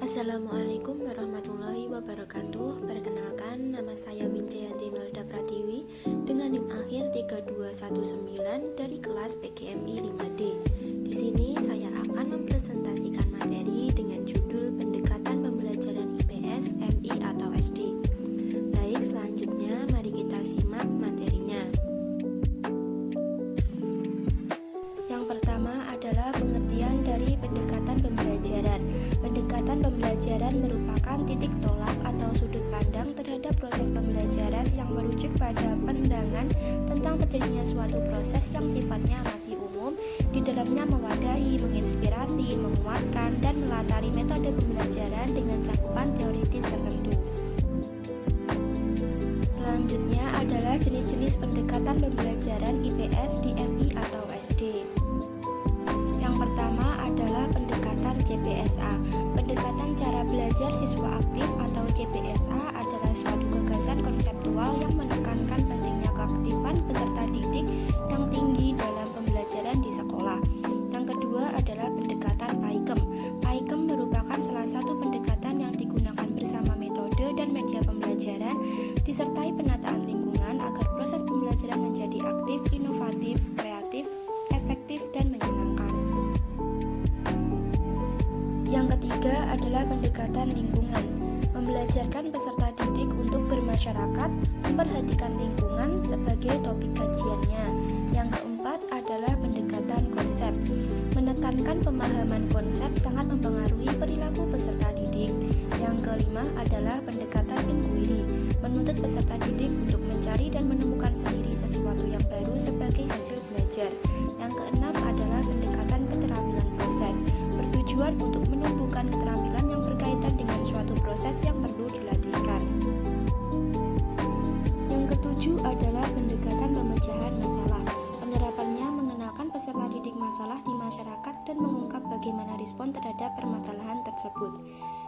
Assalamualaikum warahmatullahi wabarakatuh. Perkenalkan, nama saya Winjayanti Melda Pratiwi dengan NIM akhir 3219 dari kelas PGMI 5D. Di sini saya akan mempresentasikan materi dengan judul Pendekatan Pembelajaran IPS, MI atau SD. Baik, selanjutnya mari kita simak materinya. Yang pertama adalah pengertian dari pendekatan pembelajaran. Pendekatan pembelajaran merupakan titik tolak atau sudut pandang terhadap proses pembelajaran yang merujuk pada pandangan tentang terjadinya suatu proses yang sifatnya masih umum, di dalamnya mewadahi, menginspirasi, menguatkan, dan melatari metode pembelajaran dengan cakupan teoritis tertentu. Selanjutnya adalah jenis-jenis pendekatan pembelajaran IPS di MI atau SD. Yang pertama adalah pendekatan CBSA. Pendekatan cara belajar siswa aktif atau CBSA adalah suatu gagasan konseptual yang menekankan pentingnya keaktifan peserta didik yang tinggi dalam pembelajaran di sekolah. Yang kedua adalah pendekatan PAIKEM. PAIKEM merupakan salah satu pendekatan yang digunakan bersama metode dan media pembelajaran disertai penataan lingkungan agar proses pembelajaran menjadi aktif, inovatif, kreatif, efektif, dan menyenangkan. Yang ketiga adalah pendekatan lingkungan, membelajarkan peserta didik untuk bermasyarakat, memperhatikan lingkungan sebagai topik kajiannya. Yang keempat adalah pendekatan konsep, menekankan pemahaman konsep sangat mempengaruhi perilaku peserta didik. Yang kelima adalah pendekatan inquiry, menuntut peserta didik untuk mencari dan menemukan sendiri sesuatu yang baru sebagai hasil belajar. Yang keenam adalah pendekatan keterampilan proses, bertujuan untuk menumbuhkan keterampilan yang berkaitan dengan suatu proses yang perlu dilatihkan. Yang ketujuh adalah pendekatan pemecahan masalah. Penerapannya mengenalkan peserta didik masalah di masyarakat dan mengungkap bagaimana respon terhadap permasalahan tersebut.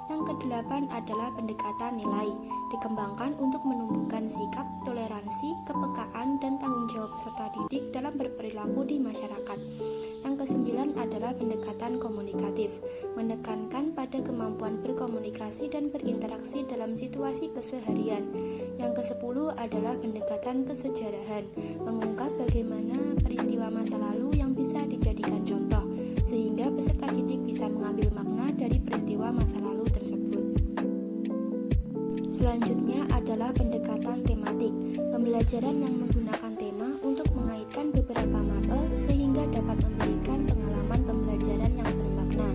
Yang kedelapan adalah pendekatan nilai, dikembangkan untuk menumbuhkan sikap, toleransi, kepekaan, dan tanggung jawab peserta didik dalam berperilaku di masyarakat. Yang kesembilan adalah pendekatan komunikatif, menekankan pada kemampuan berkomunikasi dan berinteraksi dalam situasi keseharian. Yang kesepuluh adalah pendekatan kesejarahan, mengungkap bagaimana peristiwa masa lalu yang bisa dijadikan contoh, sehingga peserta didik bisa mengambil makna dari peristiwa masa lalu tersebut. Selanjutnya adalah pendekatan tematik, pembelajaran yang menggunakan tema untuk mengaitkan beberapa mapel sehingga dapat memberikan pengalaman pembelajaran yang bermakna.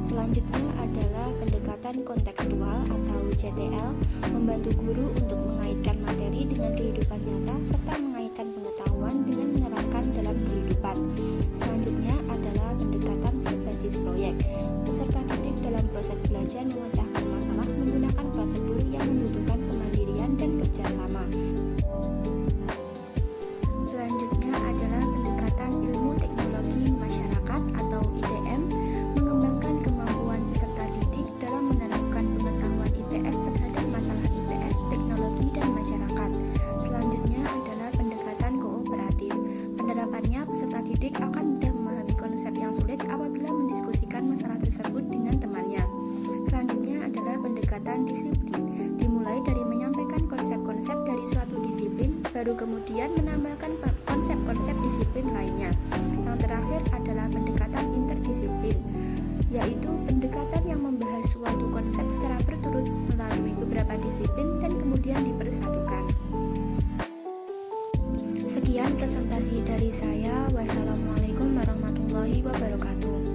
Selanjutnya adalah pendekatan kontekstual atau CTL, membantu guru untuk mengaitkan materi dengan kehidupan nyata serta mengaitkan pengetahuan dengan menerapkan dalam kehidupan. Selanjutnya adalah pendekatan berbasis proyek. Peserta didik dalam proses belajar memecahkan masalah menggunakan prosedur yang membutuhkan kemandirian dan kerjasama. Selanjutnya adalah pendekatan ilmu teknologi masyarakat atau ITM, mengembangkan kemampuan peserta didik dalam menerapkan pengetahuan IPS terhadap masalah IPS, teknologi, dan masyarakat. Selanjutnya adalah pendekatan kooperatif. Penerapannya, peserta didik akan mudah memahami konsep yang sulit apabila mendiskusikan masalah tersebut dengan temannya. Selanjutnya adalah pendekatan disiplin, dimulai dari menyampaikan konsep-konsep dari suatu disiplin, baru kemudian menambahkan konsep-konsep disiplin lainnya. Yang terakhir adalah pendekatan interdisiplin, yaitu pendekatan yang membahas suatu konsep secara berturut melalui beberapa disiplin dan kemudian dipersatukan. Sekian presentasi dari saya. Wassalamualaikum warahmatullahi wabarakatuh.